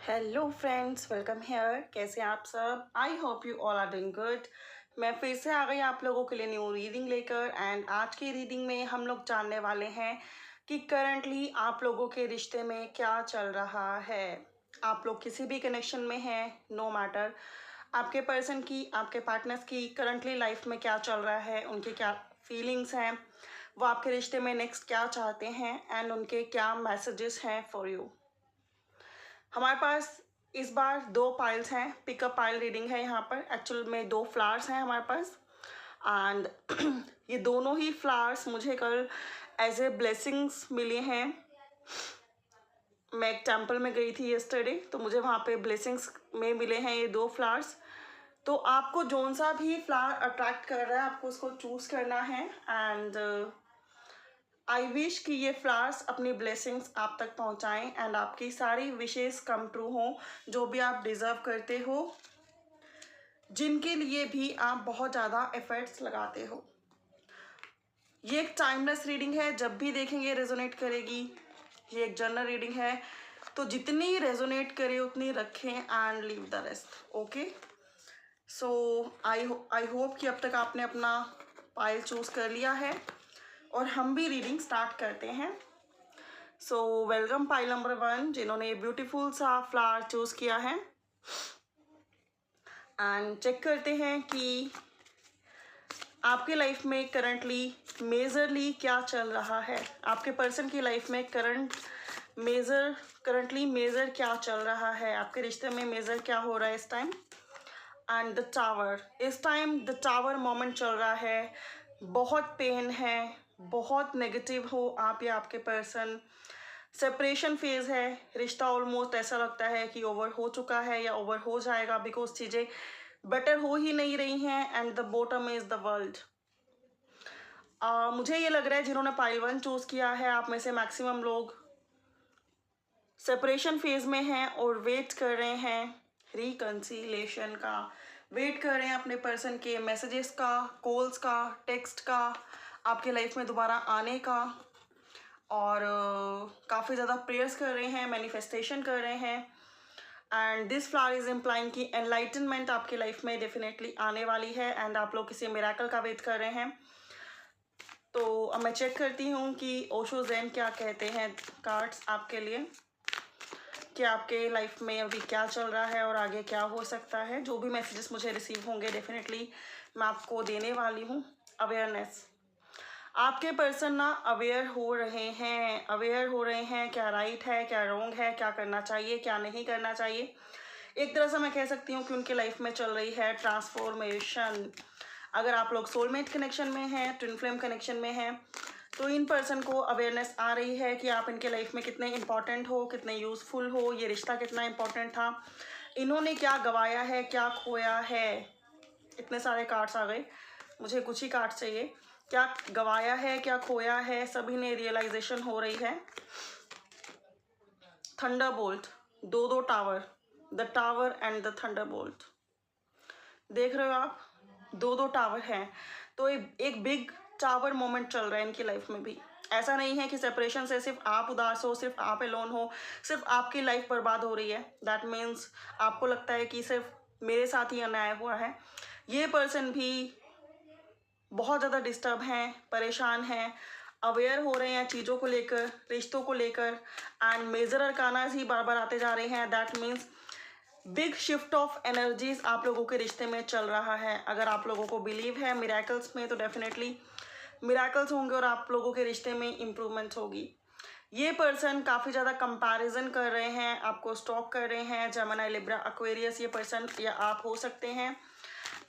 Hello friends, welcome hair. कैसे हैं आप सब? I hope you all are doing good. मैं फिर से आ गई आप लोगों के लिए न्यू रीडिंग लेकर। एंड आज की रीडिंग में हम लोग जानने वाले हैं कि करंटली आप लोगों के रिश्ते में क्या चल रहा है। आप लोग किसी भी कनेक्शन में हैं, नो मैटर आपके पर्सन की, आपके पार्टनर्स की करंटली लाइफ में क्या चल रहा है, उनकी क्या फीलिंग्स हैं, वो आपके रिश्ते में नेक्स्ट क्या चाहते हैं एंड उनके क्या मैसेजेस हैं फॉर यू। हमारे पास इस बार दो पाइल्स हैं, पिकअप पाइल रीडिंग है। यहाँ पर एक्चुअल में दो फ्लावर्स हैं हमारे पास। एंड ये दोनों ही फ्लावर्स मुझे कल एज ए ब्लेसिंग्स मिले हैं। मैं एक टेम्पल में गई थी येस्टरडे, तो मुझे वहाँ पे ब्लेसिंग्स में मिले हैं ये दो फ्लावर्स। तो आपको जौन सा भी फ्लावर अट्रैक्ट कर रहा है आपको उसको चूज़ करना है। एंड आई विश कि ये फ्लावर्स अपनी ब्लेसिंग्स आप तक पहुंचाएं एंड आपकी सारी विशेस कम ट्रू हों, जो भी आप डिज़र्व करते हो, जिनके लिए भी आप बहुत ज़्यादा एफर्ट्स लगाते हो। ये एक टाइमलेस रीडिंग है, जब भी देखेंगे रेजोनेट करेगी। ये एक जनरल रीडिंग है, तो जितनी रेजोनेट करे उतनी रखें and leave the rest. Okay, so I hope कि अब तक आपने अपना पाइल चूज़ कर लिया है और हम भी रीडिंग स्टार्ट करते हैं। सो वेलकम पाइल नंबर 1, जिन्होंने ब्यूटीफुल सा फ्लावर चूज़ किया है। एंड चेक करते हैं कि आपके लाइफ में करंटली मेजरली क्या चल रहा है। आपके पर्सन की लाइफ में करंटली मेजर क्या चल रहा है, आपके रिश्ते में मेजर क्या हो रहा है इस टाइम। एंड द टावर, इस टाइम द टावर मोमेंट चल रहा है। बहुत पेन है, बहुत नेगेटिव हो आप या आपके पर्सन। सेपरेशन फेज है, रिश्ता ऑलमोस्ट ऐसा लगता है कि ओवर हो चुका है या ओवर हो जाएगा, बिकॉज चीज़ें बेटर हो ही नहीं रही हैं। And the bottom is the world. मुझे ये लग रहा है जिन्होंने पाइल 1 चूज़ किया है, आप में से मैक्सिमम लोग सेपरेशन फेज में हैं और वेट कर रहे हैं रिकन्सिलेशन का, वेट कर रहे हैं अपने पर्सन के मैसेजेस का, कॉल्स का, टेक्स्ट का, आपके लाइफ में दोबारा आने का। और काफ़ी ज़्यादा प्रेयर्स कर रहे हैं, मैनिफेस्टेशन कर रहे हैं। And this flower is implying कि एनलाइटनमेंट आपकी लाइफ में डेफिनेटली आने वाली है एंड आप लोग किसी मिरेकल का वेट कर रहे हैं। तो अब मैं चेक करती हूँ कि ओशो ज़ेन क्या कहते हैं कार्ड्स आपके लिए, कि आपके लाइफ में अभी क्या चल रहा है और आगे क्या हो सकता है। जो भी मैसेजेस मुझे रिसीव होंगे डेफिनेटली मैं आपको देने वाली हूँ। अवेयरनेस, आपके पर्सन ना अवेयर हो रहे हैं क्या राइट है, क्या रॉन्ग है, क्या करना चाहिए, क्या नहीं करना चाहिए। एक तरह से मैं कह सकती हूँ कि उनके लाइफ में चल रही है ट्रांसफॉर्मेशन। अगर आप लोग सोलमेट कनेक्शन में हैं, ट्विन फ्लेम कनेक्शन में हैं, तो इन पर्सन को अवेयरनेस आ रही है कि आप इनके लाइफ में कितने इंपॉर्टेंट हो, कितने यूज़फुल हो, ये रिश्ता कितना इंपॉर्टेंट था, इन्होंने क्या गवाया है, क्या खोया है। इतने सारे कार्ड्स आ गए, मुझे कुछ ही कार्ड्स चाहिए। क्या गवाया है, क्या खोया है, सभी ने रियलाइजेशन हो रही है। थंडर बोल्ट, दो tower, the tower and the thunder bolt. देख रहे हो आप, दो टावर हैं, तो एक बिग टावर मोमेंट चल रहा है इनकी लाइफ में भी। ऐसा नहीं है कि सेपरेशन से सिर्फ आप उदास हो, सिर्फ आप एलोन हो, सिर्फ आपकी लाइफ बर्बाद हो रही है। दैट मीन्स आपको लगता है कि सिर्फ मेरे साथ ही अन्याय हुआ है। ये पर्सन भी बहुत ज़्यादा डिस्टर्ब हैं, परेशान हैं, अवेयर हो रहे हैं चीज़ों को लेकर, रिश्तों को लेकर। एंड मेजर अरकानास ही बार बार आते जा रहे हैं। That means big shift of energies आप लोगों के रिश्ते में चल रहा है। अगर आप लोगों को बिलीव है मिरेकल्स में, तो डेफिनेटली मिरेकल्स होंगे और आप लोगों के रिश्ते में इम्प्रूवमेंट होगी। ये पर्सन काफ़ी ज़्यादा कंपैरिजन कर रहे हैं, आपको स्टॉक कर रहे हैं। जेमिनी, लिब्रा, एक्वेरियस ये पर्सन या आप हो सकते हैं।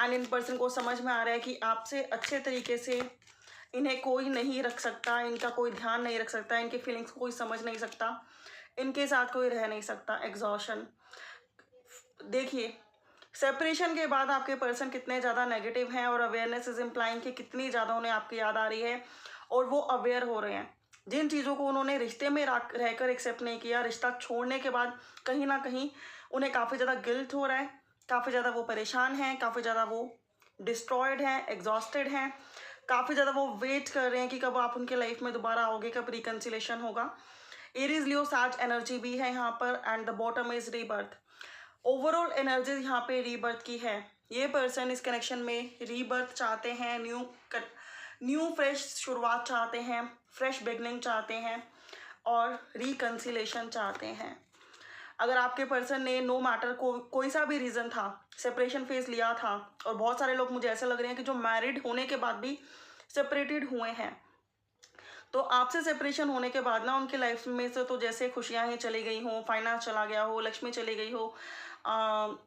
एंड इन पर्सन को समझ में आ रहा है कि आपसे अच्छे तरीके से इन्हें कोई नहीं रख सकता, इनका कोई ध्यान नहीं रख सकता, इनकी फीलिंग्स को कोई समझ नहीं सकता, इनके साथ कोई रह नहीं सकता। एग्जॉशन, देखिए सेपरेशन के बाद आपके पर्सन कितने ज़्यादा नेगेटिव हैं और अवेयरनेस इज इम्प्लाइंग कि कितनी ज़्यादा उन्हें आपकी याद आ रही है और वो अवेयर हो रहे हैं। जिन चीज़ों को उन्होंने रिश्ते में रहकर एक्सेप्ट नहीं किया, रिश्ता छोड़ने के बाद कहीं ना कहीं उन्हें काफ़ी ज़्यादा गिल्ट हो रहा है, काफ़ी ज़्यादा वो परेशान हैं, काफ़ी ज़्यादा वो डिस्ट्रॉयड हैं, एग्जॉस्टेड हैं, काफ़ी ज़्यादा वो वेट कर रहे हैं कि कब आप उनके लाइफ में दोबारा आओगे, कब रिकन्सिलेशन होगा। एरीज लियो साज एनर्जी भी है यहाँ पर, and the bottom is rebirth. Overall energy यहाँ पे रीबर्थ की है। ये पर्सन इस कनेक्शन में रीबर्थ चाहते हैं, न्यू फ्रेश शुरुआत चाहते हैं, फ्रेश बिगनिंग चाहते हैं और रिकन्सिलेशन चाहते हैं। अगर आपके पर्सन ने नो मैटर कोई सा भी रीज़न था सेपरेशन फेज लिया था, और बहुत सारे लोग मुझे ऐसे लग रहे हैं कि जो मैरिड होने के बाद भी सेपरेटेड हुए हैं, तो आपसे सेपरेशन होने के बाद ना उनकी लाइफ में से तो जैसे खुशियां ही चली गई हो, फाइनेंस चला गया हो, लक्ष्मी चली गई हो,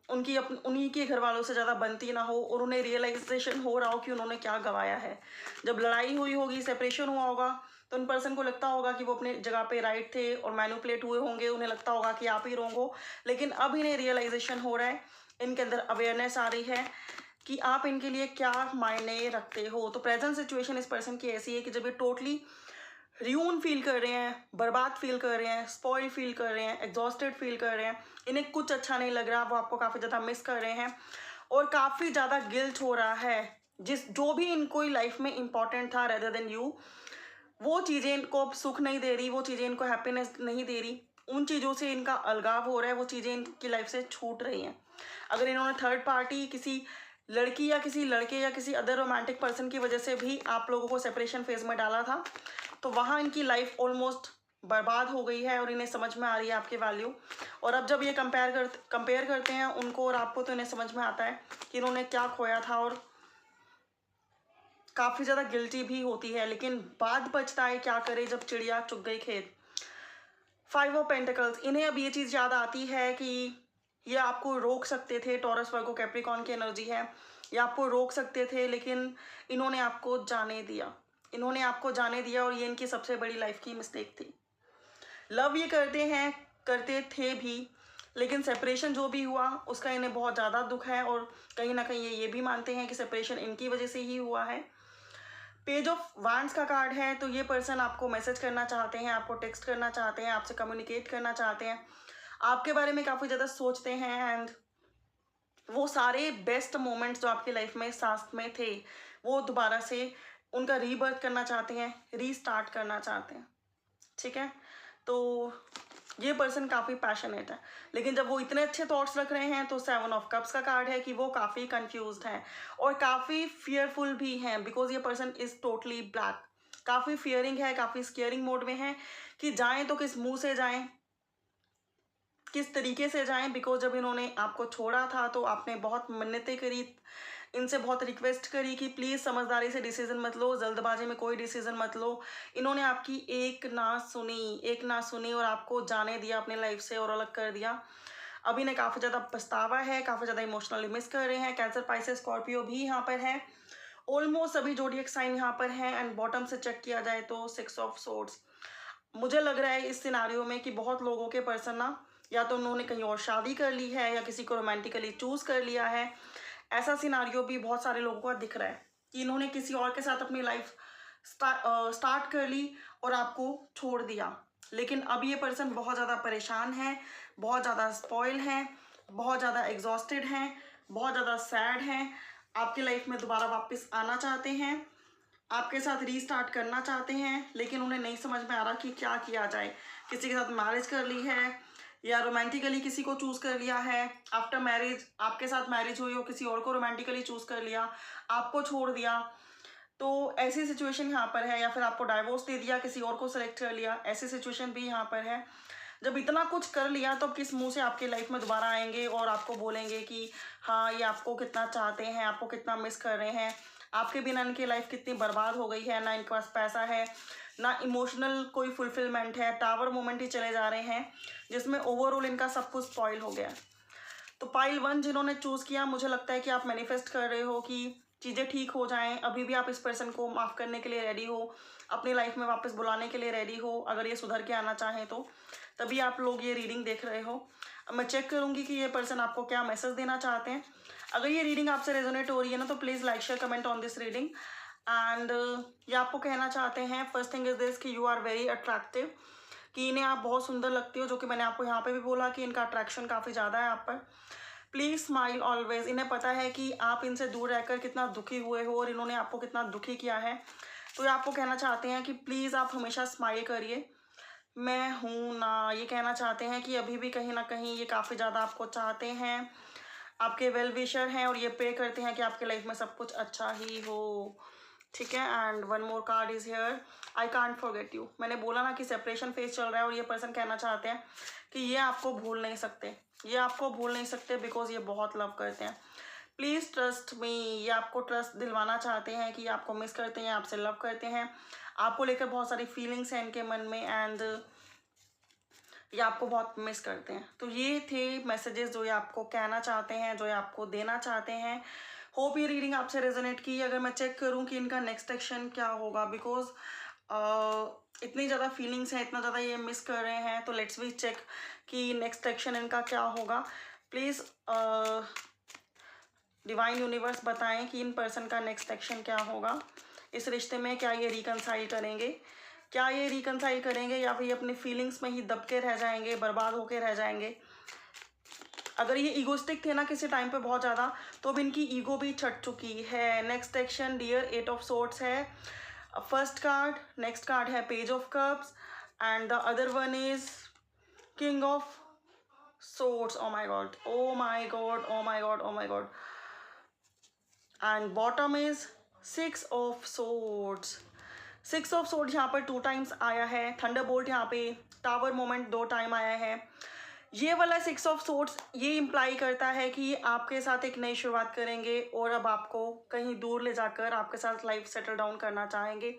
उन्हीं के घर वालों से ज़्यादा बनती ना हो, और उन्हें रियलाइजेशन हो रहा हो कि उन्होंने क्या गंवाया है। जब लड़ाई हुई होगी, सेपरेशन हुआ होगा, तो उन पर्सन को लगता होगा कि वो अपने जगह पे राइट थे और मैनिपुलेट हुए होंगे, उन्हें लगता होगा कि आप ही रॉन्ग हो। लेकिन अब इन्हें रियलाइजेशन हो रहा है, इनके अंदर अवेयरनेस आ रही है कि आप इनके लिए क्या मायने रखते हो। तो प्रेजेंट सिचुएशन इस पर्सन की ऐसी है कि जब ये टोटली र्यून फील कर रहे हैं, बर्बाद फील कर रहे हैं, स्पॉइल फील कर रहे हैं, एग्जॉस्टेड फील कर रहे हैं, इन्हें कुछ अच्छा नहीं लग रहा, वो आपको काफ़ी ज़्यादा मिस कर रहे हैं और काफ़ी ज़्यादा गिल्ट हो रहा है। जो भी इनको लाइफ में इंपॉर्टेंट था रेदर देन यू, वो चीज़ें इनको अब सुख नहीं दे रही, वो चीज़ें इनको हैप्पीनेस नहीं दे रही, उन चीज़ों से इनका अलगाव हो रहा है, वो चीज़ें इनकी लाइफ से छूट रही हैं। अगर इन्होंने थर्ड पार्टी किसी लड़की या किसी लड़के या किसी अदर रोमांटिक पर्सन की वजह से भी आप लोगों को सेपरेशन फेज में डाला था, तो वहाँ इनकी लाइफ ऑलमोस्ट बर्बाद हो गई है और इन्हें समझ में आ रही है आपकी वैल्यू। और अब जब ये कंपेयर करते हैं उनको और आपको, तो इन्हें समझ में आता है कि इन्होंने क्या खोया था, और काफ़ी ज़्यादा गिल्टी भी होती है। लेकिन बाद बचता है, क्या करे जब चिड़िया चुग गई खेत। 5 ऑफ पेंटिकल्स, इन्हें अब ये चीज़ याद आती है कि ये आपको रोक सकते थे, टॉरस वर्गो कैप्रिकॉर्न की एनर्जी है, ये आपको रोक सकते थे, लेकिन इन्होंने आपको जाने दिया और ये इनकी सबसे बड़ी लाइफ की मिस्टेक थी। लव ये करते थे भी, लेकिन सेपरेशन जो भी हुआ उसका इन्हें बहुत ज़्यादा दुख है, और कहीं ना कहीं ये भी मानते हैं कि सेपरेशन इनकी वजह से ही हुआ है। पेज ऑफ वांड्स का कार्ड है, तो ये पर्सन आपको मैसेज करना चाहते हैं, आपको टेक्स्ट करना चाहते हैं, आपसे कम्युनिकेट करना चाहते हैं, आपके बारे में काफ़ी ज़्यादा सोचते हैं, एंड वो सारे बेस्ट मोमेंट्स जो आपकी लाइफ में साथ में थे, वो दोबारा से उनका रीबर्थ करना चाहते हैं, रीस्टार्ट करना चाहते हैं। ठीक है, तो ये पर्सन काफ़ी पैशनेट है, लेकिन जब वो इतने अच्छे थॉट्स रख रहे हैं, तो 7 ऑफ कप्स का कार्ड है कि वो काफ़ी कंफ्यूज्ड हैं और काफ़ी फियरफुल भी हैं, बिकॉज ये पर्सन इज़ टोटली ब्लैक। काफ़ी फियरिंग है, काफ़ी स्केयरिंग मोड में है कि जाएं तो किस मुंह से जाएं, किस तरीके से जाएं, बिकॉज जब इन्होंने आपको छोड़ा था तो आपने बहुत मिन्नतें करी, इनसे बहुत रिक्वेस्ट करी कि प्लीज़ समझदारी से डिसीजन मत लो, जल्दबाजी में कोई डिसीजन मत लो। इन्होंने आपकी एक ना सुनी और आपको जाने दिया अपनी लाइफ से और अलग कर दिया। अब इन्हें काफ़ी ज़्यादा पछतावा है, काफ़ी ज़्यादा इमोशनली मिस कर रहे हैं। कैंसर, पाइसेस, स्कॉर्पियो भी यहाँ पर है, ऑलमोस्ट सभी जोडिएक साइन यहाँ पर हैं। एंड बॉटम से चेक किया जाए तो 6 ऑफ सोर्ड्स। मुझे लग रहा है इस सिनारियो में कि बहुत लोगों के पर्सन ना, या तो उन्होंने कहीं और शादी कर ली है या किसी को रोमांटिकली चूज़ कर लिया है। ऐसा सिनारियो भी बहुत सारे लोगों का दिख रहा है कि इन्होंने किसी और के साथ अपनी लाइफ स्टार्ट कर ली और आपको छोड़ दिया। लेकिन अब ये पर्सन बहुत ज़्यादा परेशान है, बहुत ज़्यादा स्पॉइल हैं, बहुत ज़्यादा एग्जॉस्टेड हैं, बहुत ज़्यादा सैड हैं, आपकी लाइफ में दोबारा वापस आना चाहते हैं, आपके साथ रीस्टार्ट करना चाहते हैं, लेकिन उन्हें नहीं समझ में आ रहा कि क्या किया जाए। किसी के साथ मैरिज कर ली है या रोमांटिकली किसी को चूज़ कर लिया है, आफ्टर मैरिज आपके साथ मैरिज हुई हो, किसी और को रोमांटिकली चूज़ कर लिया, आपको छोड़ दिया, तो ऐसी सिचुएशन यहाँ पर है। या फिर आपको डाइवोर्स दे दिया, किसी और को सेलेक्ट कर लिया, ऐसी सिचुएशन भी यहाँ पर है। जब इतना कुछ कर लिया तो किस मुंह से आपकी लाइफ में दोबारा आएंगे और आपको बोलेंगे कि हाँ ये आपको कितना चाहते हैं, आपको कितना मिस कर रहे हैं, आपके बिना इनकी लाइफ कितनी बर्बाद हो गई है, ना इनके पास पैसा है, ना इमोशनल कोई फुलफिलमेंट है, टावर मोमेंट ही चले जा रहे हैं जिसमें ओवरऑल इनका सब कुछ स्पॉइल हो गया। तो पाइल 1 जिन्होंने चूज़ किया, मुझे लगता है कि आप मैनिफेस्ट कर रहे हो कि चीज़ें ठीक हो जाएं। अभी भी आप इस पर्सन को माफ़ करने के लिए रेडी हो, अपनी लाइफ में वापस बुलाने के लिए रेडी हो, अगर ये सुधर के आना चाहें तो तभी आप लोग ये रीडिंग देख रहे हो। अब मैं चेक करूँगी कि ये पर्सन आपको क्या मैसेज देना चाहते हैं। अगर ये रीडिंग आपसे रेजोनेट हो रही है ना, तो please like share comment on this reading. And ये आपको कहना चाहते हैं, फर्स्ट थिंग इज दिस कि यू आर वेरी अट्रैक्टिव, कि इन्हें आप बहुत सुंदर लगती हो, जो कि मैंने आपको यहाँ पे भी बोला कि इनका अट्रैक्शन काफ़ी ज़्यादा है आप पर। Please smile always. इन्हें पता है कि आप इनसे दूर रहकर कितना दुखी हुए हो और इन्होंने आपको कितना दुखी किया है, तो ये आपको कहना चाहते हैं कि प्लीज़ आप हमेशा स्माइल करिए, मैं हूँ ना, ये कहना चाहते हैं कि अभी भी कहीं ना कहीं ये काफ़ी ज़्यादा आपको चाहते हैं, आपके वेल विशर हैं और ये प्रे करते हैं कि आपके लाइफ में सब कुछ अच्छा ही हो, ठीक है। And one more card is here, I can't forget you. मैंने बोला ना कि सेपरेशन फेज चल रहा है और ये पर्सन कहना चाहते हैं कि ये आपको भूल नहीं सकते, ये आपको भूल नहीं सकते बिकॉज ये बहुत लव करते हैं। प्लीज़ ट्रस्ट मी, ये आपको ट्रस्ट दिलवाना चाहते हैं कि आपको मिस करते हैं, आपसे लव करते हैं, आपको लेकर बहुत सारी फीलिंग्स हैं इनके मन में एंड ये आपको बहुत मिस करते हैं। तो ये थे मैसेजेस जो ये आपको कहना चाहते हैं, जो ये आपको देना चाहते हैं। होप ये रीडिंग आपसे रेजोनेट की। अगर मैं चेक करूं कि इनका नेक्स्ट एक्शन क्या होगा, बिकॉज इतनी ज़्यादा फीलिंग्स हैं, इतना ज़्यादा ये मिस कर रहे हैं, तो लेट्स वी चेक कि नेक्स्ट एक्शन इनका क्या होगा। प्लीज़ डिवाइन यूनिवर्स बताएं कि इन पर्सन का नेक्स्ट एक्शन क्या होगा इस रिश्ते में। क्या ये रिकनसाइल करेंगे, क्या ये रिकनसाइल करेंगे या फिर ये अपनी फीलिंग्स में ही दब के रह जाएंगे, बर्बाद होके रह जाएंगे। अगर ये ईगोस्टिक थे ना किसी टाइम पे बहुत ज़्यादा, तो अब इनकी ईगो भी छट चुकी है। Next action dear 8 of swords है फर्स्ट कार्ड, नेक्स्ट कार्ड है page of cups and the other one is king of swords. Oh my god, oh my god, oh my god, oh my god. And bottom is 6 of swords. 6 of sword यहाँ पर 2 times आया है। Thunderbolt यहाँ पे tower moment 2 time आया है। ये वाला 6 ऑफ सोर्ड्स ये इम्प्लाई करता है कि ये आपके साथ एक नई शुरुआत करेंगे और अब आपको कहीं दूर ले जाकर आपके साथ लाइफ सेटल डाउन करना चाहेंगे,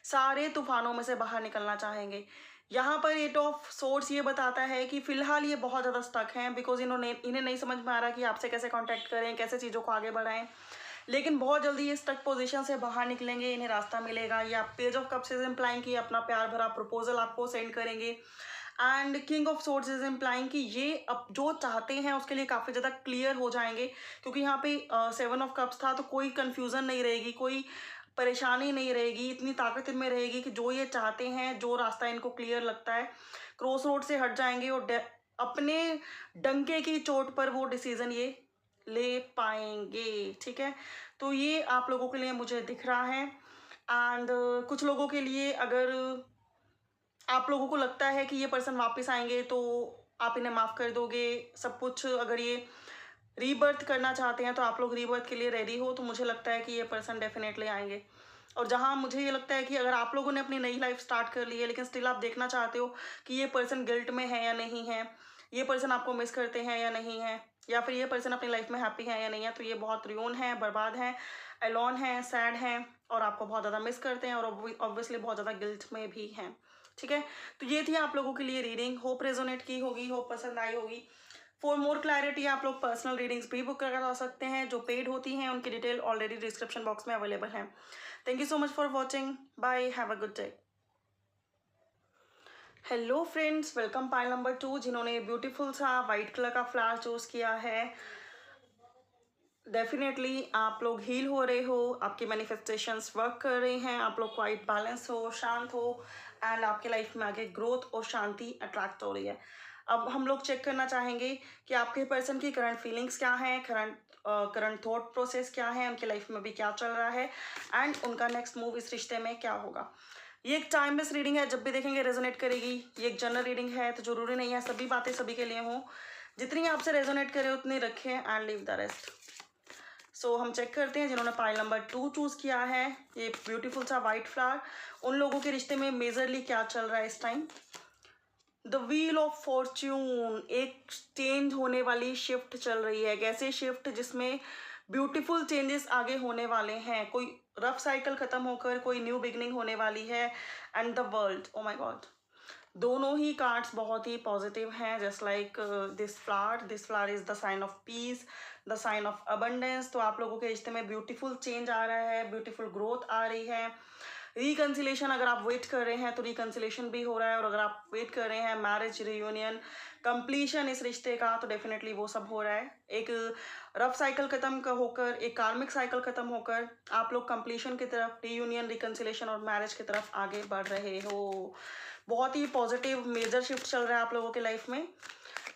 सारे तूफानों में से बाहर निकलना चाहेंगे। यहाँ पर 8 ऑफ सोर्ड्स ये बताता है कि फिलहाल ये बहुत ज़्यादा स्टक हैं बिकॉज इन्हें नहीं समझ में आ रहा कि आपसे कैसे कांटेक्ट करें, कैसे चीज़ों को आगे बढ़ाएं। लेकिन बहुत जल्दी ये स्टक पोजीशन से बाहर निकलेंगे, इन्हें रास्ता मिलेगा। या page of cups is implying कि अपना प्यार भरा प्रपोजल आपको सेंड करेंगे and king of swords is implying कि ये अब जो चाहते हैं उसके लिए काफ़ी ज़्यादा क्लियर हो जाएंगे, क्योंकि यहाँ पे 7 ऑफ कप्स था, तो कोई कन्फ्यूज़न नहीं रहेगी, कोई परेशानी नहीं रहेगी, इतनी ताकत इनमें रहेगी कि जो ये चाहते हैं, जो रास्ता इनको क्लियर लगता है, क्रॉस रोड से हट जाएंगे और अपने डंके की चोट पर वो डिसीज़न ये ले पाएंगे, ठीक है। तो ये आप लोगों के लिए मुझे दिख रहा है एंड कुछ लोगों के लिए अगर आप लोगों को लगता है कि ये पर्सन वापस आएंगे तो आप इन्हें माफ़ कर दोगे सब कुछ। अगर ये रीबर्थ करना चाहते हैं तो आप लोग रीबर्थ के लिए रेडी हो, तो मुझे लगता है कि ये पर्सन डेफिनेटली आएंगे। और जहाँ मुझे ये लगता है कि अगर आप लोगों ने अपनी नई लाइफ स्टार्ट कर ली है लेकिन स्टिल आप देखना चाहते हो कि ये पर्सन गिल्ट में है या नहीं है, ये पर्सन आपको मिस करते हैं या नहीं है, या फिर ये पर्सन अपनी लाइफ में हैप्पी है या नहीं है, तो ये बहुत रियोन है, बर्बाद है, एलोन है, सैड है और आपको बहुत ज़्यादा मिस करते हैं और ऑब्वियसली बहुत ज़्यादा गिल्ट में भी हैं, ठीक है। तो ये थी आप लोगों के लिए रीडिंग। होप रेजोनेट की होगी, होप पसंद आई होगी। फॉर मोर क्लैरिटी आप लोग पर्सनल रीडिंग्स भी बुक करा सकते हैं जो पेड होती हैं, उनकी डिटेल ऑलरेडी डिस्क्रिप्शन बॉक्स में अवेलेबल है। Thank you so much for watching, bye, have a good day. Hello friends, welcome pile number 2 जिन्होंने ब्यूटीफुल सा वाइट कलर का फ्लावर चूज किया है। डेफिनेटली आप लोग हील हो रहे हो, आपके मैनिफेस्टेशंस वर्क कर रहे हैं, आप लोग क्वाइट बैलेंस हो, शांत हो एंड आपके लाइफ में आगे ग्रोथ और शांति अट्रैक्ट हो रही है। अब हम लोग चेक करना चाहेंगे कि आपके पर्सन की करंट फीलिंग्स क्या हैं, करंट थॉट प्रोसेस क्या है, उनकी लाइफ में भी क्या चल रहा है एंड उनका नेक्स्ट मूव इस रिश्ते में क्या होगा। ये एक टाइमलेस रीडिंग है, जब भी देखेंगे रेजोनेट करेगी। ये एक जनरल रीडिंग है, तो जरूरी नहीं है सभी बातें सभी के लिए हों। जितनी आपसे रेजोनेट करे उतनी रखें एंड लीव द रेस्ट। सो हम चेक करते हैं जिन्होंने पाइल नंबर 2 चूज़ किया है, ये ब्यूटीफुल सा वाइट फ्लावर, उन लोगों के रिश्ते में मेजरली क्या चल रहा है इस time. The wheel of Fortune, एक चेंज होने वाली शिफ्ट चल रही है। कैसे शिफ्ट, जिसमें ब्यूटीफुल चेंजेस आगे होने वाले हैं। कोई रफ साइकिल खत्म होकर कोई न्यू बिगनिंग होने वाली है and the world. Oh my god, दोनों ही कार्ड्स बहुत ही पॉजिटिव हैं। Just like this flower is the sign of peace, the sign of abundance. तो आप लोगों के रिश्ते में ब्यूटीफुल चेंज आ रहा है, ब्यूटीफुल ग्रोथ आ रही है। रिकन्सिलेशन, अगर आप वेट कर रहे हैं तो रिकन्सिलेशन भी हो रहा है, और अगर आप वेट कर रहे हैं मैरिज, रियूनियन, कंप्लीशन इस रिश्ते का, तो डेफिनेटली वो सब हो रहा है। एक रफ साइकिल खत्म होकर, एक कार्मिक साइकिल खत्म होकर आप लोग कंप्लीशन की तरफ, रियूनियन, रिकन्सिलेशन और मैरिज की तरफ आगे बढ़ रहे हो। बहुत ही पॉजिटिव मेजर शिफ्ट चल रहा है आप लोगों के लाइफ में।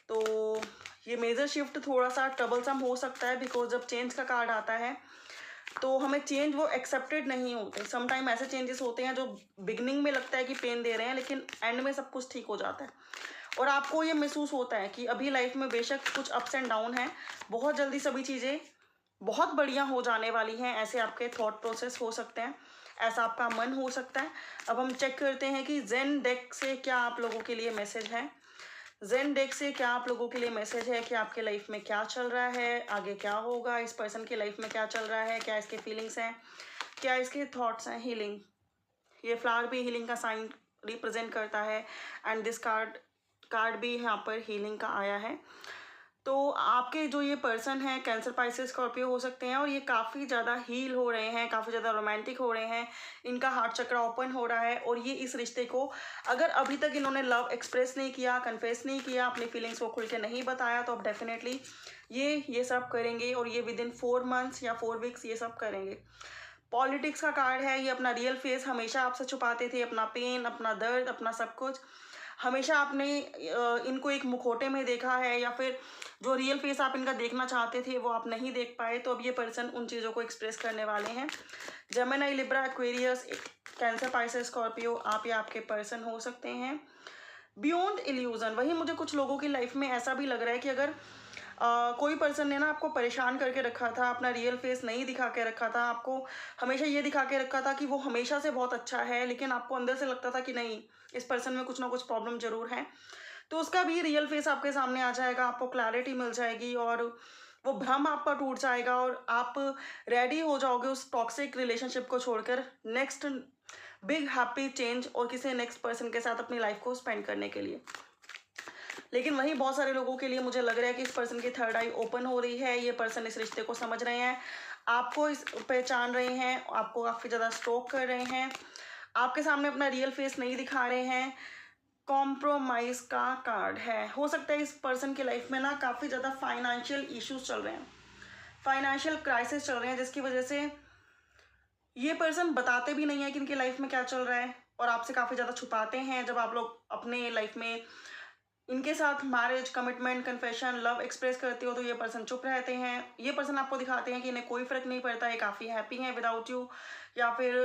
तो ये मेजर शिफ्ट थोड़ा सा ट्रबलसम हो सकता है बिकॉज जब चेंज का कार्ड आता है तो हमें चेंज वो एक्सेप्टेड नहीं होते। समटाइम ऐसे चेंजेस होते हैं जो बिगनिंग में लगता है कि पेन दे रहे हैं, लेकिन एंड में सब कुछ ठीक हो जाता है और आपको ये महसूस होता है कि अभी लाइफ में बेशक कुछ अप्स एंड डाउन है, बहुत जल्दी सभी चीज़ें बहुत बढ़िया हो जाने वाली हैं। ऐसे आपके थॉट प्रोसेस हो सकते हैं, ऐसा आपका मन हो सकता है। अब हम चेक करते हैं कि जेन डेक से क्या आप लोगों के लिए मैसेज है। जेन डेक से क्या आप लोगों के लिए मैसेज है कि आपके लाइफ में क्या चल रहा है, आगे क्या होगा, इस पर्सन की लाइफ में क्या चल रहा है, क्या इसके फीलिंग्स हैं, क्या इसके थॉट्स हैं। हीलिंग, ये फ्लावर भी हीलिंग का साइन रिप्रेजेंट करता है एंड दिस कार्ड भी यहाँ पर हीलिंग का आया है। तो आपके जो ये पर्सन है कैंसर, पाइसेस, स्कॉर्पियो हो सकते हैं और ये काफ़ी ज़्यादा हील हो रहे हैं, काफ़ी ज़्यादा रोमांटिक हो रहे हैं, इनका हार्ट चक्र ओपन हो रहा है और ये इस रिश्ते को, अगर अभी तक इन्होंने लव एक्सप्रेस नहीं किया, कन्फेस नहीं किया, अपनी फीलिंग्स को खुल के नहीं बताया, तो अब डेफिनेटली ये सब करेंगे और ये विद इन 4 मंथ्स या 4 वीक्स ये सब करेंगे। पॉलिटिक्स का कार्ड है, ये अपना रियल फेस हमेशा आपसे छुपाते थे, अपना पेन, अपना दर्द, अपना सब कुछ हमेशा आपने इनको एक मुखौटे में देखा है, या फिर जो रियल फेस आप इनका देखना चाहते थे वो आप नहीं देख पाए, तो अब ये पर्सन उन चीज़ों को एक्सप्रेस करने वाले हैं। Gemini, Libra, Aquarius, cancer, Pisces, Scorpio, आप या आपके पर्सन हो सकते हैं। बियॉन्ड इल्यूजन, वही मुझे कुछ लोगों की लाइफ में ऐसा भी लग रहा है कि अगर कोई पर्सन ने ना आपको परेशान करके रखा था, अपना रियल फेस नहीं दिखा के रखा था, आपको हमेशा ये दिखा के रखा था कि वो हमेशा से बहुत अच्छा है, लेकिन आपको अंदर से लगता था कि नहीं, इस पर्सन में कुछ ना कुछ प्रॉब्लम जरूर है, तो उसका भी रियल फेस आपके सामने आ जाएगा, आपको क्लैरिटी मिल जाएगी और वो भ्रम आपका टूट जाएगा और आप रेडी हो जाओगे उस टॉक्सिक रिलेशनशिप को छोड़कर नेक्स्ट बिग हैप्पी चेंज और किसी नेक्स्ट पर्सन के साथ अपनी लाइफ को स्पेंड करने के लिए। लेकिन वहीं बहुत सारे लोगों के लिए मुझे लग रहा है कि इस पर्सन की थर्ड आई ओपन हो रही है, ये पर्सन इस रिश्ते को समझ रहे हैं, आपको इस पहचान रहे हैं, आपको काफ़ी ज़्यादा स्टॉक कर रहे हैं, आपके सामने अपना रियल फेस नहीं दिखा रहे हैं। कॉम्प्रोमाइज़ का कार्ड है, हो सकता है इस पर्सन की लाइफ में ना काफ़ी ज़्यादा फाइनेंशियल इश्यूज चल रहे हैं, फाइनेंशियल क्राइसिस चल रहे हैं, जिसकी वजह से ये पर्सन बताते भी नहीं है कि इनकी लाइफ में क्या चल रहा है और आपसे काफ़ी ज़्यादा छुपाते हैं। जब आप लोग अपने लाइफ में इनके साथ marriage, commitment, confession, love express करते हो तो ये पर्सन चुप रहते हैं। ये पर्सन आपको दिखाते हैं कि इन्हें कोई फ़र्क नहीं पड़ता, ये काफ़ी हैप्पी हैं विदाउट यू, या फिर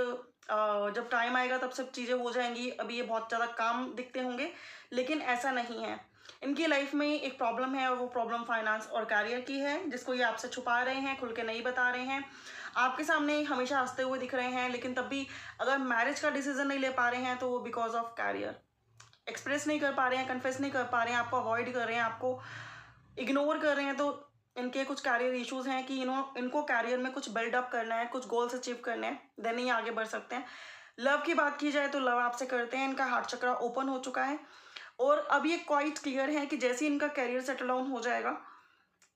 जब टाइम आएगा तब सब चीज़ें हो जाएंगी, अभी ये बहुत ज़्यादा काम दिखते होंगे, लेकिन ऐसा नहीं है। इनकी लाइफ में एक प्रॉब्लम है और वो प्रॉब्लम फाइनेंस और कैरियर की है, जिसको ये आपसे छुपा रहे हैं, खुल के नहीं बता रहे हैं। आपके सामने हमेशा हंसते हुए दिख रहे हैं, लेकिन तब भी अगर मैरिज का डिसीजन नहीं ले पा रहे हैं तो वो बिकॉज ऑफ कैरियर, एक्सप्रेस नहीं कर पा रहे हैं, कन्फेस नहीं कर पा रहे हैं, आपको अवॉइड कर रहे हैं, आपको इग्नोर कर रहे हैं, तो इनके कुछ कैरियर इश्यूज हैं कि इनको कैरियर में कुछ बिल्डअप करना है, कुछ गोल्स अचीव करने हैं, देन ही आगे बढ़ सकते हैं। लव की बात की जाए तो लव आपसे करते हैं, इनका हार्ट चक्र ओपन हो चुका है और अब ये क्वाइट क्लियर है कि जैसे ही इनका कैरियर सेटल डाउन हो जाएगा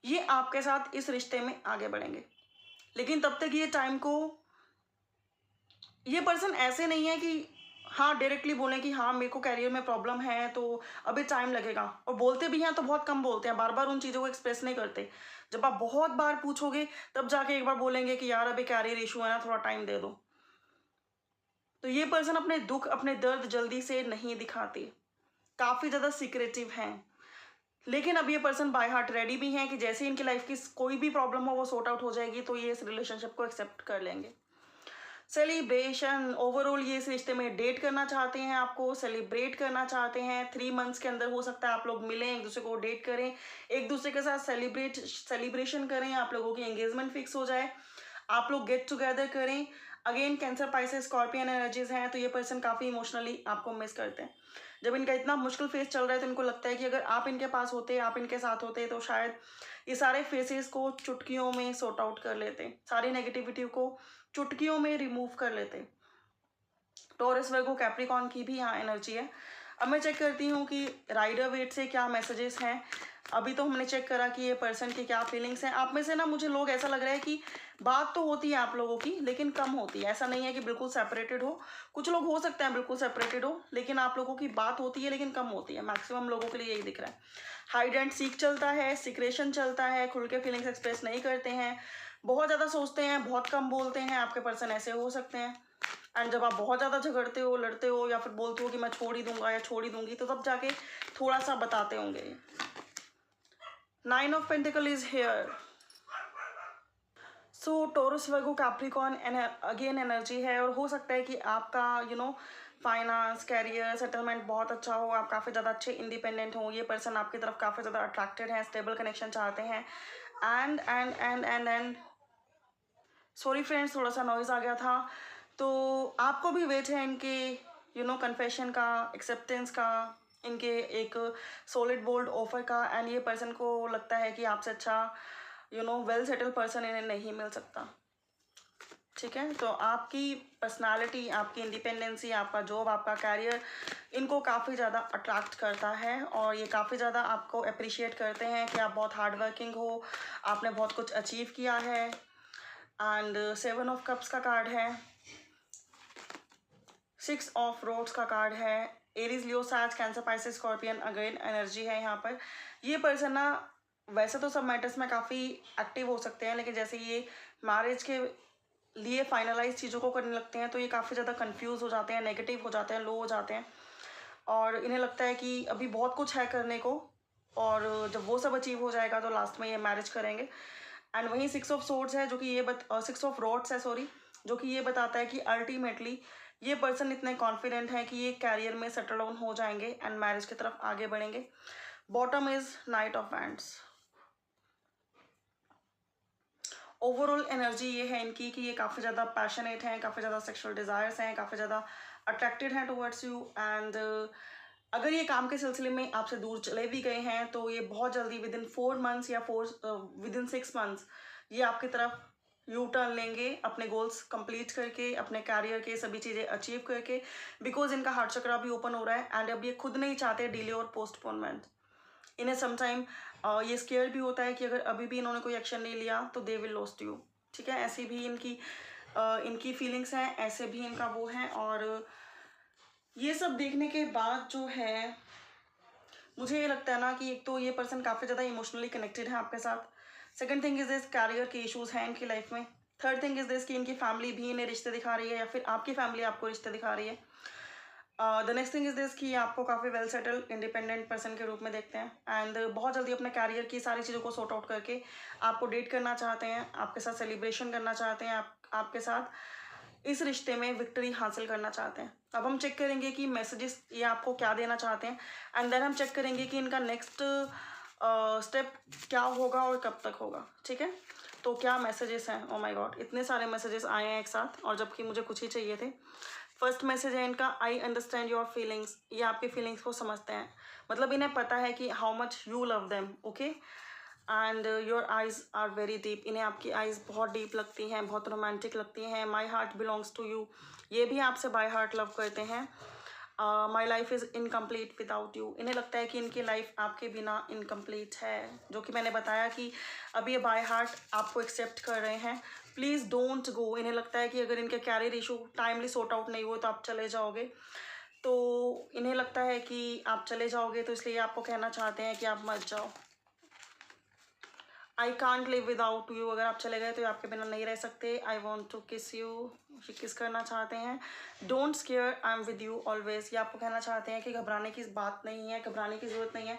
ये आपके साथ इस रिश्ते में आगे बढ़ेंगे। लेकिन तब तक ये टाइम को, ये पर्सन ऐसे नहीं है कि हाँ डायरेक्टली बोलें कि हाँ मेरे को कैरियर में प्रॉब्लम है तो अभी टाइम लगेगा, और बोलते भी हैं तो बहुत कम बोलते हैं, बार बार उन चीज़ों को एक्सप्रेस नहीं करते। जब आप बहुत बार पूछोगे तब जाके एक बार बोलेंगे कि यार अभी कैरियर इशू है ना, थोड़ा टाइम दे दो। तो ये पर्सन अपने दुख, अपने दर्द जल्दी से नहीं दिखाते, काफ़ी ज़्यादा सीक्रेटिव हैं, लेकिन अब ये पर्सन बाय हार्ट रेडी भी हैं कि जैसे इनकी लाइफ की कोई भी प्रॉब्लम हो वो सॉर्ट आउट हो जाएगी तो ये इस रिलेशनशिप को एक्सेप्ट कर लेंगे। सेलिब्रेशन, ओवरऑल ये इस रिश्ते में डेट करना चाहते हैं, आपको सेलिब्रेट करना चाहते हैं। 3 मंथ्स के अंदर हो सकता है आप लोग मिलें, एक दूसरे को डेट करें, एक दूसरे के साथ सेलिब्रेशन करें, आप लोगों की एंगेजमेंट फिक्स हो जाए, आप लोग गेट टुगेदर करें। Again cancer, Pisces, scorpion energies हैं, तो ये पर्सन काफ़ी इमोशनली आपको मिस करते हैं। जब इनका इतना मुश्किल फेस चल रहा है तो इनको लगता है कि अगर आप इनके पास होते, आप इनके साथ होते तो शायद ये सारे फेसेस को चुटकियों में सॉर्ट आउट कर लेते, सारी नेगेटिविटी को चुटकियों में रिमूव कर लेते। टॉरस, वर्गो, कैप्रिकॉर्न की भी यहाँ एनर्जी है। अब मैं चेक करती हूँ कि राइडर वेट से क्या मैसेजेस हैं। अभी तो हमने चेक करा कि ये पर्सन की क्या फीलिंग्स हैं। आप में से ना मुझे लोग ऐसा लग रहा है कि बात तो होती है आप लोगों की लेकिन कम होती है, ऐसा नहीं है कि बिल्कुल सेपरेटेड हो। कुछ लोग हो सकते हैं बिल्कुल सेपरेटेड हो, लेकिन आप लोगों की बात होती है लेकिन कम होती है। मैक्सिमम लोगों के लिए यही दिख रहा है। हाइड एंड सीक चलता है, सिक्रेशन चलता है, खुल के फीलिंग्स एक्सप्रेस नहीं करते हैं, बहुत ज़्यादा सोचते हैं, बहुत कम बोलते हैं। आपके पर्सन ऐसे हो सकते हैं। एंड जब आप बहुत ज़्यादा झगड़ते हो, लड़ते हो या फिर बोलते हो कि मैं छोड़ ही दूंगा या छोड़ ही दूंगी, तो तब जाके थोड़ा सा बताते होंगे। 9 of pentacle is here. So taurus virgo capricorn again energy है, और हो सकता है कि आपका फाइनेंस कैरियर सेटलमेंट बहुत अच्छा हो, आप काफ़ी ज़्यादा अच्छे इंडिपेंडेंट हो, ये पर्सन आपकी तरफ काफ़ी ज़्यादा अट्रैक्टेड है, स्टेबल कनेक्शन चाहते हैं। एंड सॉरी फ्रेंड्स, थोड़ा सा नॉइज़ आ गया था। तो आपको भी वेट है इनके कन्फेशन का, एक्सेप्टेंस का, इनके एक सॉलिड बोल्ड ऑफर का। एंड ये पर्सन को लगता है कि आपसे अच्छा वेल सेटल पर्सन इन्हें नहीं मिल सकता। ठीक है, तो आपकी पर्सनालिटी, आपकी इंडिपेंडेंसी, आपका जॉब, आपका कैरियर इनको काफ़ी ज़्यादा अट्रैक्ट करता है, और ये काफ़ी ज़्यादा आपको अप्रिशिएट करते हैं कि आप बहुत हार्ड वर्किंग हो, आपने बहुत कुछ अचीव किया है। एंड 7 ऑफ कप्स का कार्ड है, 6 ऑफ रोड्स का कार्ड है, Aries, Leo, sage, Cancer, Pisces, scorpion again energy है यहाँ पर। ये पर्सन ना वैसे तो सब मैटर्स में काफ़ी एक्टिव हो सकते हैं, लेकिन जैसे ये मैरिज के लिए फाइनलाइज चीज़ों को करने लगते हैं तो ये काफ़ी ज़्यादा कंफ्यूज हो जाते हैं, नेगेटिव हो जाते हैं, लो हो जाते हैं, और इन्हें लगता है कि अभी बहुत कुछ है करने को, और जब वो सब अचीव हो जाएगा तो लास्ट में ये मैरिज करेंगे। एंड वहीं 6 ऑफ सोर्ड्स है जो कि 6 ऑफ रोड्स है सॉरी, जो कि ये बताता है कि अल्टीमेटली ये पर्सन इतने कॉन्फिडेंट है कि ये कैरियर में सेटल डाउन हो जाएंगे एंड मैरिज की तरफ आगे बढ़ेंगे। Bottom is night of wands. Overall energy ये है इनकी कि ये काफ़ी ज़्यादा पैशनेट हैं, काफ़ी ज़्यादा सेक्सुअल डिज़ायर्स हैं, काफ़ी ज़्यादा अट्रैक्टेड हैं टुवर्ड्स यू। एंड अगर ये काम के सिलसिले में आपसे दूर चले भी गए हैं तो ये बहुत जल्दी विद इन 4 मंथ्स या विद इन 6 मंथ्स ये आपकी तरफ यू टर्न लेंगे, अपने गोल्स कंप्लीट करके, अपने कैरियर के सभी चीज़ें अचीव करके, बिकॉज इनका हार्ट चक्रा भी ओपन हो रहा है। एंड अब ये खुद नहीं चाहते डिले और पोस्टपोनमेंट। इन्हें समटाइम ये स्केयर भी होता है कि अगर अभी भी इन्होंने कोई एक्शन नहीं लिया तो दे विल लॉस्ट यू। ठीक है, ऐसी भी इनकी फीलिंग्स हैं, ऐसे भी इनका वो है। और ये सब देखने के बाद जो है मुझे ये लगता है ना कि एक तो ये पर्सन काफ़ी ज़्यादा इमोशनली कनेक्टेड है आपके साथ। Second thing is this, career के इश्यूज हैं इनकी लाइफ में। थर्ड थिंग इज दिस कि इनकी फैमिली भी इन्हें रिश्ते दिखा रही है, या फिर आपकी फैमिली आपको रिश्ते दिखा रही है। The next thing is this कि आपको काफ़ी वेल सेटल्ड इंडिपेंडेंट पर्सन के रूप में देखते हैं, एंड बहुत जल्दी अपने कैरियर की सारी चीज़ों को सॉर्ट आउट करके आपको डेट करना चाहते हैं, आपके साथ सेलिब्रेशन करना चाहते हैं, आपके साथ इस रिश्ते में विक्ट्री हासिल करना चाहते हैं। अब हम चेक करेंगे कि मैसेजेस ये आपको क्या देना चाहते हैं, एंड देन हम चेक करेंगे कि इनका नेक्स्ट स्टेप क्या होगा और कब तक होगा। ठीक है, तो क्या मैसेजेस हैं? ओ माय गॉड, इतने सारे मैसेजेस आए हैं एक साथ, और जबकि मुझे कुछ ही चाहिए थे। फर्स्ट मैसेज है इनका, आई अंडरस्टैंड योर फीलिंग्स। ये आपकी फीलिंग्स को समझते हैं, मतलब इन्हें पता है कि how much you love them. Okay, and your eyes are very deep. इन्हें आपकी आइज़ बहुत डीप लगती हैं, बहुत रोमांटिक लगती हैं। My heart belongs to you, ये भी आपसे बाय हार्ट लव करते हैं। My life is incomplete without you. इन्हें लगता है कि इनकी लाइफ आपके बिना इनकम्प्लीट है, जो कि मैंने बताया कि अब ये बाय हार्ट आपको एक्सेप्ट कर रहे हैं। Please don't go. इन्हें लगता है कि अगर इनके career issue timely sort out नहीं हुए तो आप चले जाओगे, तो इन्हें लगता है कि आप चले जाओगे, तो इसलिए आपको कहना चाहते हैं कि आप मत जाओ। I can't live without you, अगर आप चले गए तो आपके बिना नहीं रह सकते। आई वॉन्ट टू किस यू, ये किस करना चाहते हैं। Don't square, I am with you always, ये आपको कहना चाहते हैं कि घबराने की बात नहीं है, घबराने की ज़रूरत नहीं है,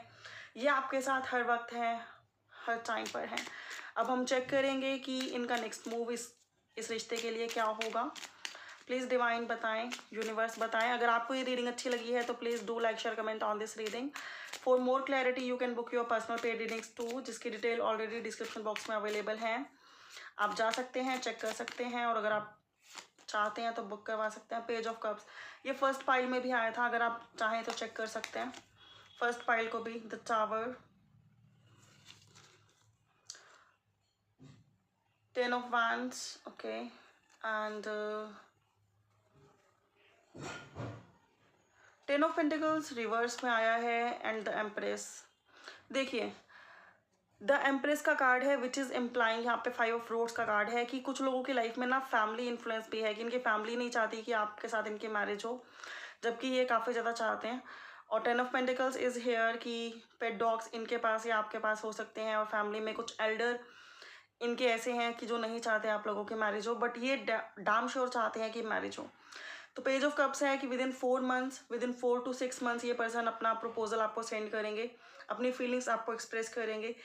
ये आपके साथ हर वक्त है, हर टाइम पर है। अब हम चेक करेंगे कि इनका नेक्स्ट मूव इस रिश्ते के लिए क्या होगा। प्लीज़ डिवाइन बताएं, यूनिवर्स बताएं। अगर आपको ये रीडिंग अच्छी लगी है तो please do like share comment on this reading. For more clarity you can book your personal paid readings too, जिसकी डिटेल ऑलरेडी डिस्क्रिप्शन बॉक्स में अवेलेबल है। आप जा सकते हैं, चेक कर सकते हैं, और अगर आप चाहते हैं तो बुक करवा सकते हैं। पेज ऑफ कप्स, ये फर्स्ट पाइल में भी आया था, अगर आप चाहें तो चेक कर सकते हैं फर्स्ट पाइल को भी। The tower, 10 of wands, okay, and 10 of pentacles reverse में आया है, एंड द एम्प्रेस। देखिए, द एम्प्रेस का कार्ड है विच इज़ इम्प्लाइंग, यहाँ पे 5 ऑफ रोड्स का कार्ड है कि कुछ लोगों की लाइफ में ना फैमिली इन्फ्लुएंस भी है, कि इनकी फैमिली नहीं चाहती कि आपके साथ इनकी मैरिज हो, जबकि ये काफ़ी ज़्यादा चाहते हैं। और 10 ऑफ पेंटिकल्स इज़ हेयर कि पेट डॉग्स इनके पास या आपके पास हो सकते हैं, और फैमिली में कुछ एल्डर इनके ऐसे हैं कि जो नहीं चाहते आप लोगों की मैरिज हो, बट ये डाम श्योर चाहते हैं कि मैरिज हो। तो पेज ऑफ कप्स है कि with in 4 months, with in 4 to 6 months ये पर्सन अपना प्रपोजल आपको सेंड करेंगे, अपनी फीलिंग्स आपको एक्सप्रेस करेंगे।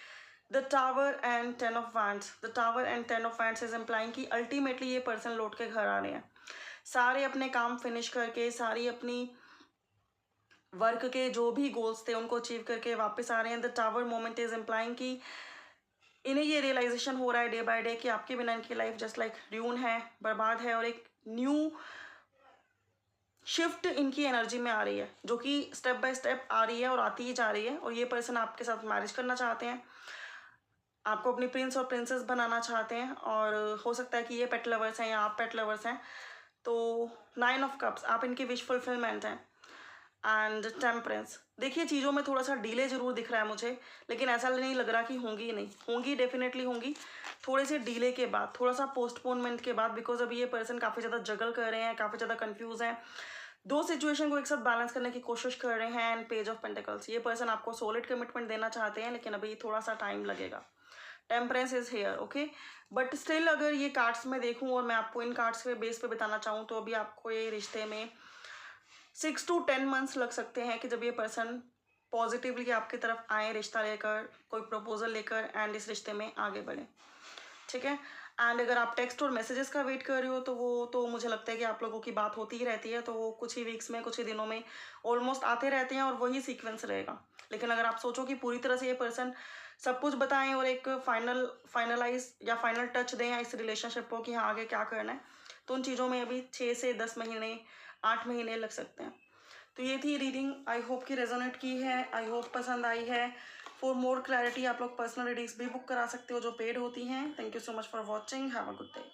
The tower and 10 of wands, the tower and 10 of wands is implying कि अल्टीमेटली ये पर्सन लौट के घर आ रहे हैं, सारे अपने काम फिनिश करके, सारी अपनी वर्क के जो भी गोल्स थे उनको अचीव करके वापस आ रहे हैं। The tower moment is implying कि इन्हें ये रियलाइजेशन हो रहा है डे बाय डे कि आपके बिना इनकी लाइफ जस्ट लाइक ड्यून है, बर्बाद है, और एक न्यू शिफ्ट इनकी एनर्जी में आ रही है, जो कि स्टेप बाय स्टेप आ रही है और आती ही जा रही है। और ये पर्सन आपके साथ मैरिज करना चाहते हैं, आपको अपनी प्रिंस और प्रिंसेस बनाना चाहते हैं, और हो सकता है कि ये पेट लवर्स हैं या आप पेट लवर्स हैं। तो 9 ऑफ कप्स, आप इनकी विश फुलफिलमेंट हैं। एंड टेम्परेंस, देखिए चीज़ों में थोड़ा सा डिले ज़रूर दिख रहा है मुझे, लेकिन ऐसा नहीं लग रहा कि होंगी ही नहीं, होंगी, डेफिनेटली होंगी, थोड़े से डिले के बाद, थोड़ा सा पोस्टपोनमेंट के बाद, बिकॉज अभी ये पर्सन काफ़ी ज़्यादा जगल कर रहे हैं, काफ़ी ज़्यादा कंफ्यूज हैं, दो सिचुएशन को एक साथ बैलेंस करने की कोशिश कर रहे हैं। एंड पेज ऑफ पेंटिकल्स, ये पर्सन आपको सॉलिड कमिटमेंट देना चाहते हैं, लेकिन अभी थोड़ा सा टाइम लगेगा। Temperance is here, okay, but still अगर ये कार्ड्स में देखूं और मैं आपको इन कार्ड्स के बेस पे बताना चाहूँ, तो अभी आपको ये रिश्ते में 6 to 10 मंथ्स लग सकते हैं कि जब ये पर्सन पॉजिटिवली आपकी तरफ आए रिश्ता लेकर, कोई प्रपोजल लेकर, एंड इस रिश्ते में आगे बढ़े, ठीक है। एंड अगर आप टेक्स्ट और मैसेजेस का वेट कर रहे हो, तो वो तो मुझे लगता है कि आप लोगों की बात होती ही रहती है, तो वो कुछ ही वीक्स में, कुछ ही दिनों में ऑलमोस्ट आते रहते हैं और वही सीक्वेंस रहेगा। लेकिन अगर आप सोचो कि पूरी तरह से ये पर्सन सब कुछ बताएं और एक फाइनलाइज या फाइनल टच दें इस रिलेशनशिप को कि हाँ आगे क्या करना है, तो उन चीज़ों में अभी 6 से 10 महीने, 8 महीने लग सकते हैं। तो ये थी रीडिंग, आई होप कि रेजोनेट की है, आई होप पसंद आई है। फॉर मोर क्लैरिटी आप लोग पर्सनल रीडिंग्स भी बुक करा सकते हो जो पेड होती हैं। Thank you so much for watching, have a good day.